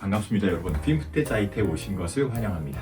반갑습니다 여러분. 핀프테 사이트에 오신 것을 환영합니다.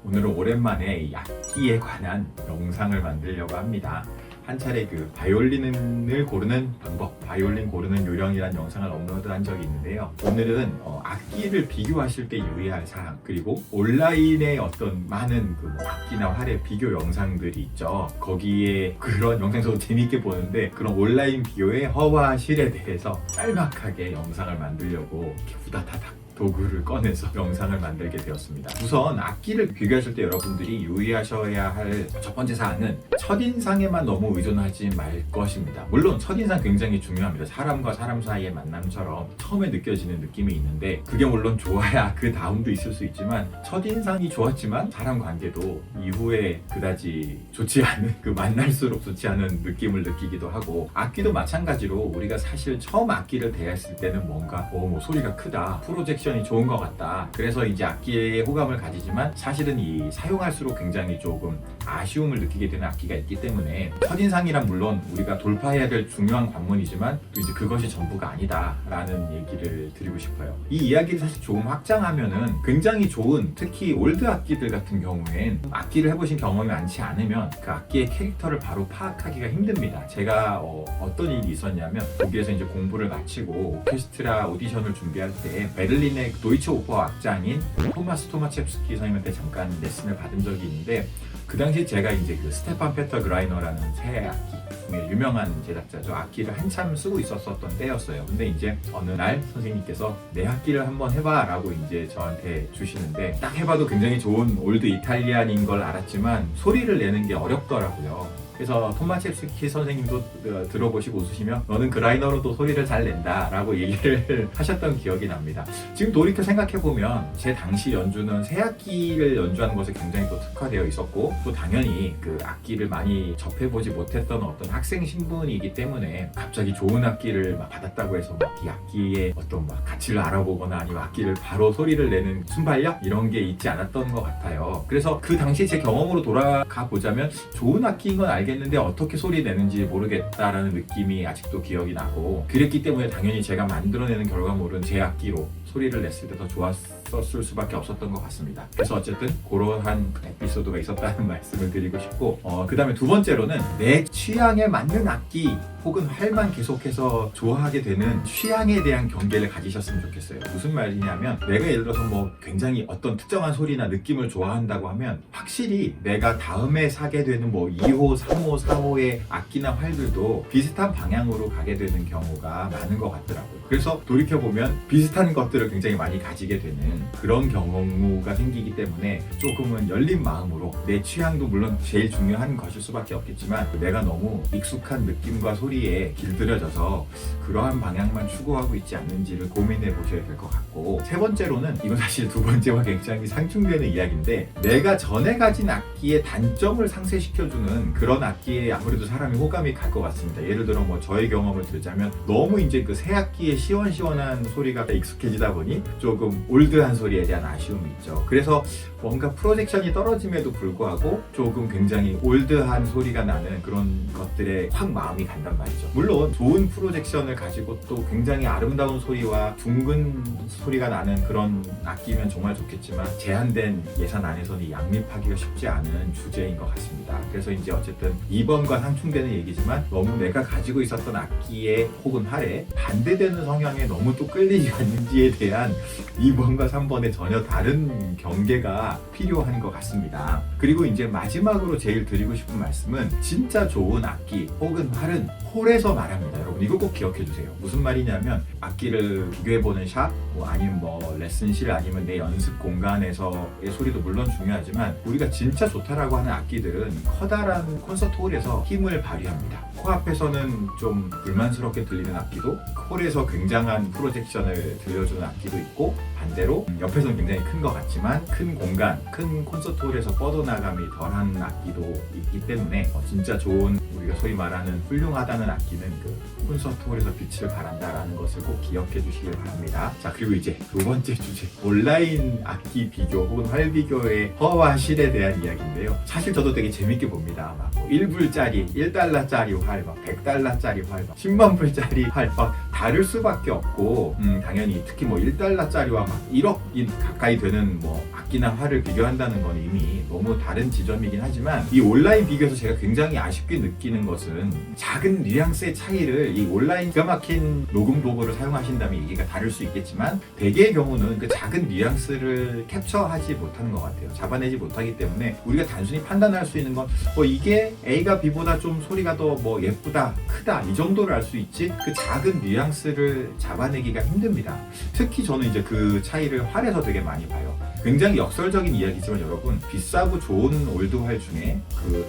오늘은 오랜만에 이 악기에 관한 영상을 만들려고 합니다. 한 차례 그 바이올린을 고르는 방법, 바이올린 고르는 요령이란 영상을 업로드한 적이 있는데요. 오늘은 악기를 비교하실 때 유의할 사항, 그리고 온라인에 어떤 많은 그 악기나 활의 비교 영상들이 있죠. 거기에 그런 영상 저도 재밌게 보는데 그런 온라인 비교의 허와 실에 대해서 짤막하게 영상을 만들려고 이렇게 후다다닥 도구를 꺼내서 영상을 만들게 되었습니다. 우선 악기를 비교하실 때 여러분들이 유의하셔야 할 첫 번째 사항은 첫인상에만 너무 의존하지 말 것입니다. 물론 첫인상 굉장히 중요합니다. 사람과 사람 사이의 만남처럼 처음에 느껴지는 느낌이 있는데 그게 물론 좋아야 그 다음도 있을 수 있지만 첫인상이 좋았지만 사람 관계도 이후에 그다지 좋지 않은, 그 만날수록 좋지 않은 느낌을 느끼기도 하고, 악기도 마찬가지로 우리가 사실 처음 악기를 대했을 때는 뭔가 뭐 소리가 크다, 프로젝션이 좋은 것 같다, 그래서 이제 악기에 호감을 가지지만 사실은 이 사용할수록 굉장히 조금 아쉬움을 느끼게 되는 악기가 있기 때문에 첫인상이란 물론 우리가 돌파해야 될 중요한 관문이지만 또 이제 그것이 전부가 아니다 라는 얘기를 드리고 싶어요. 이 이야기를 사실 조금 확장하면은 굉장히 좋은, 특히 올드 악기들 같은 경우엔 악기를 해보신 경험이 많지 않으면 그 악기의 캐릭터를 바로 파악하기가 힘듭니다. 제가 어떤 일이 있었냐면 거기에서 이제 공부를 마치고 오케스트라 오디션을 준비할 때 베를린의 도이체 오퍼 악장인 토마스 토마첵스키 선생님한테 잠깐 레슨을 받은 적이 있는데, 그 당시 제가 이제 그 스테판 페터 그라이너라는 새 악기 중에 유명한 제작자죠. 악기를 한참 쓰고 있었던 때였어요. 근데 이제 어느 날 선생님께서 내 악기를 한번 해봐 라고 이제 저한테 주시는데, 딱 해봐도 굉장히 좋은 올드 이탈리안인 걸 알았지만 소리를 내는 게 어렵더라고요. 그래서 토마첵스키 선생님도 들어보시고 웃으시며 너는 그라이너로도 소리를 잘 낸다 라고 얘기를 하셨던 기억이 납니다. 지금 돌이켜 생각해보면 제 당시 연주는 새 악기를 연주하는 것에 굉장히 또 특화되어 있었고, 또 당연히 그 악기를 많이 접해보지 못했던 어떤 학생 신분이기 때문에 갑자기 좋은 악기를 막 받았다고 해서 막 이 악기의 어떤 막 가치를 알아보거나 아니면 악기를 바로 소리를 내는 순발력? 이런 게 있지 않았던 것 같아요. 그래서 그 당시 제 경험으로 돌아가 보자면 좋은 악기인 건 알겠는데 어떻게 소리 내는지 모르겠다라는 느낌이 아직도 기억이 나고, 그랬기 때문에 당연히 제가 만들어내는 결과물은 제 악기로 소리를 냈을 때 더 좋았을 수밖에 없었던 것 같습니다. 그래서 어쨌든 그러한 에피소드가 있었다는 말씀을 드리고 싶고, 그 다음에 두 번째로는 내 취향에 맞는 악기 혹은 활만 계속해서 좋아하게 되는 취향에 대한 경계를 가지셨으면 좋겠어요. 무슨 말이냐면, 내가 예를 들어서 뭐 굉장히 어떤 특정한 소리나 느낌을 좋아한다고 하면 확실히 내가 다음에 사게 되는 뭐 2호, 3호, 4호의 악기나 활들도 비슷한 방향으로 가게 되는 경우가 많은 것 같더라고요. 그래서 돌이켜보면 비슷한 것들을 굉장히 많이 가지게 되는 그런 경우가 생기기 때문에 조금은 열린 마음으로, 내 취향도 물론 제일 중요한 것일 수밖에 없겠지만 내가 너무 익숙한 느낌과 소리에 길들여져서 그러한 방향만 추구하고 있지 않는지를 고민해 보셔야 될 것 같고, 세 번째로는 이건 사실 두 번째와 굉장히 상충되는 이야기인데, 내가 전에 가진 악기의 단점을 상쇄시켜주는 그런 악기에 아무래도 사람이 호감이 갈 것 같습니다. 예를 들어 뭐 저의 경험을 들자면 너무 이제 그 새 악기의 시원시원한 소리가 익숙해지다 보니 조금 올드한 소리에 대한 아쉬움이 있죠. 그래서 뭔가 프로젝션이 떨어짐에도 불구하고 조금 굉장히 올드한 소리가 나는 그런 것들에 확 마음이 간단 말이죠. 물론 좋은 프로젝션을 가지고 또 굉장히 아름다운 소리와 둥근 소리가 나는 그런 악기면 정말 좋겠지만 제한된 예산 안에서는 양립하기가 쉽지 않은 주제인 것 같습니다. 그래서 이제 어쨌든 2번과 상충되는 얘기지만 너무 내가 가지고 있었던 악기에 혹은 활에 반대되는 성향에 너무 또 끌리지 않는지에 대한 2번과 3번의 전혀 다른 경계가 필요한 것 같습니다. 그리고 이제 마지막으로 제일 드리고 싶은 말씀은, 진짜 좋은 악기 혹은 활은 홀에서 말합니다. 여러분 이거 꼭 기억해 주세요. 무슨 말이냐면, 악기를 비교해보는 샵, 뭐 아니면 뭐 레슨실, 아니면 내 연습 공간에서의 소리도 물론 중요하지만 우리가 진짜 좋다라고 하는 악기들은 커다란 콘서트 홀에서 힘을 발휘합니다. 코앞에서는 좀 불만스럽게 들리는 악기도, 홀에서 굉장한 프로젝션을 들려주는 악기도 있고, 반대로 옆에서는 굉장히 큰 것 같지만 큰 공간, 큰 콘서트 홀에서 뻗어나감이 덜한 악기도 있기 때문에 진짜 좋은, 우리가 소위 말하는 훌륭하다는 악기는 그 콘서트 홀에서 빛을 발한다라는 것을 꼭 기억해 주시길 바랍니다. 자, 그리고 이제 두 번째 주제, 온라인 악기 비교 혹은 활 비교의 허와 실에 대한 이야기인데요. 사실 저도 되게 재밌게 봅니다. 막 1불짜리, 1달러짜리 활, 막 100달러짜리 활, 막 10만 불짜리 활, 막 다를 수밖에 없고 당연히 특히 뭐 1달러짜리와 막 1억이 가까이 되는 뭐 악기나 활을 비교한다는 건 이미 너무 다른 지점이긴 하지만 이 온라인 비교에서 제가 굉장히 아쉽게 느끼는 것은 작은 뉘앙스의 차이를 이 온라인 기가 막힌 녹음 도구를 사용하신다면 얘기가 다를 수 있겠지만 대개의 경우는 그 작은 뉘앙스를 캡처하지 못하는 것 같아요. 잡아내지 못하기 때문에 우리가 단순히 판단할 수 있는 건 이게 A가 B보다 좀 소리가 더 뭐 예쁘다, 크다 이 정도를 알 수 있지 그 작은 뉘앙스를 잡아내기가 힘듭니다. 특히 저는 이제 그 차이를 활에서 되게 많이 봐요. 굉장히 역설적인 이야기지만 여러분 비싸고 좋은 올드 활 중에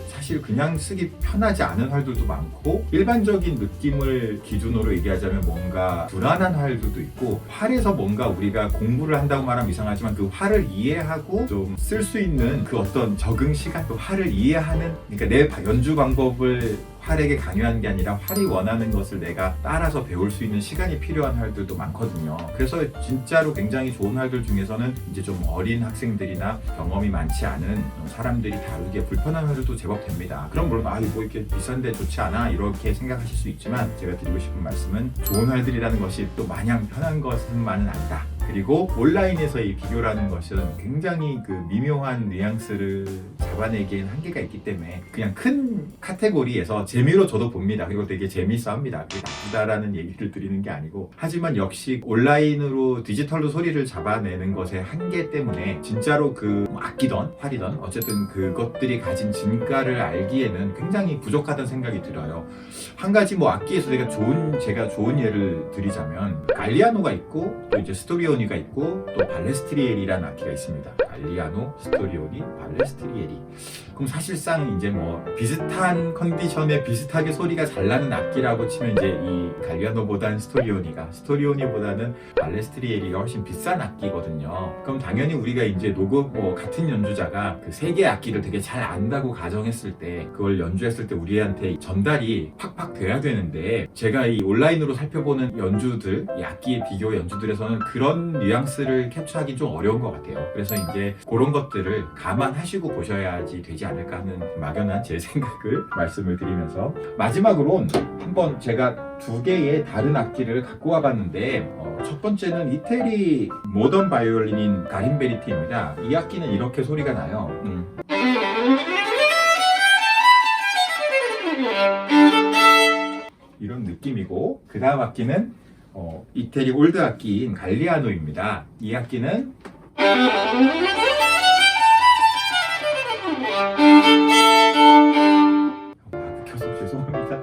사실 그냥 쓰기 편하지 않은 활들도 많고 일반적인 느낌을 기준으로 얘기하자면 뭔가 불안한 활들도 있고 활에서 뭔가 우리가 공부를 한다고 말하면 이상하지만 그 활을 이해하고 좀 쓸 수 있는 그 어떤 적응 시간, 그 활을 이해하는 그러니까 내 연주 방법을 활에게 강요한 게 아니라 활이 원하는 것을 내가 따라서 배울 수 있는 시간이 필요한 활들도 많거든요. 그래서 진짜로 굉장히 좋은 활들 중에서는 이제 좀 어린 학생들이나 경험이 많지 않은 사람들이 다루기에 불편한 활들도 제법 됩니다. 그럼 물론 뭐 이렇게 비싼데 좋지 않아 이렇게 생각하실 수 있지만 제가 드리고 싶은 말씀은 좋은 활들이라는 것이 또 마냥 편한 것만은 아니다. 그리고 온라인에서의 비교라는 것은 굉장히 그 미묘한 뉘앙스를 잡아내기엔 한계가 있기 때문에 그냥 큰 카테고리에서 재미로 저도 봅니다. 그리고 되게 재밌어 합니다. 그게 나쁘다라는 얘기를 드리는 게 아니고 하지만 역시 온라인으로 디지털로 소리를 잡아내는 것의 한계 때문에 진짜로 악기던 활이던 어쨌든 그것들이 가진 진가를 알기에는 굉장히 부족하다는 생각이 들어요. 한 가지 악기에서 제가 좋은 예를 드리자면 갈리아노가 있고 또 이제 스토리오니가 있고 또 발레스트리엘이라는 악기가 있습니다. 갈리아노, 스토리오니, 발레스트리엘이. 그럼 사실상 이제 비슷한 컨디션에 비슷하게 소리가 잘 나는 악기라고 치면 이제 이 갈리아노보다는 스토리오니보다는 발레스트리엘이가 훨씬 비싼 악기거든요. 그럼 당연히 우리가 이제 같은 연주자가 그 세 개의 악기를 되게 잘 안다고 가정했을 때 그걸 연주했을 때 우리한테 전달이 팍팍 돼야 되는데 제가 이 온라인으로 살펴보는 연주들, 이 악기의 비교 연주들에서는 그런 뉘앙스를 캡처하기 좀 어려운 것 같아요. 그래서 이제 그런 것들을 감안하시고 보셔야지 되지 않을까 하는 막연한 제 생각을 말씀을 드리면서 마지막으로 한번 제가 두 개의 다른 악기를 갖고 와봤는데 첫 번째는 이태리 모던 바이올린인 가림베리티입니다. 이 악기는 이렇게 소리가 나요. 이런 느낌이고 그 다음 악기는 이태리 올드 악기인 갈리아노입니다. 이 악기는 켜서 죄송합니다.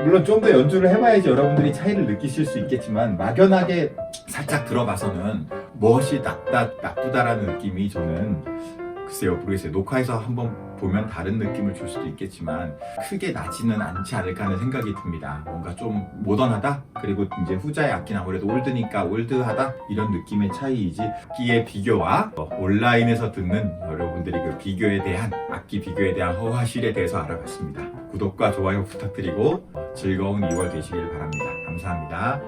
물론 좀 더 연주를 해봐야지 여러분들이 차이를 느끼실 수 있겠지만 막연하게 살짝 들어봐서는 무엇이 나쁘다라는 느낌이 저는 글쎄요 모르겠어요. 녹화해서 한번 보면 다른 느낌을 줄 수도 있겠지만 크게 나지는 않지 않을까 하는 생각이 듭니다. 뭔가 좀 모던하다? 그리고 이제 후자의 악기는 아무래도 올드니까 올드하다? 이런 느낌의 차이이지 악기의 비교와 온라인에서 듣는 여러분들이 그 비교에 대한 악기 비교에 대한 허화실에 대해서 알아봤습니다. 구독과 좋아요 부탁드리고 즐거운 2월 되시길 바랍니다. 감사합니다.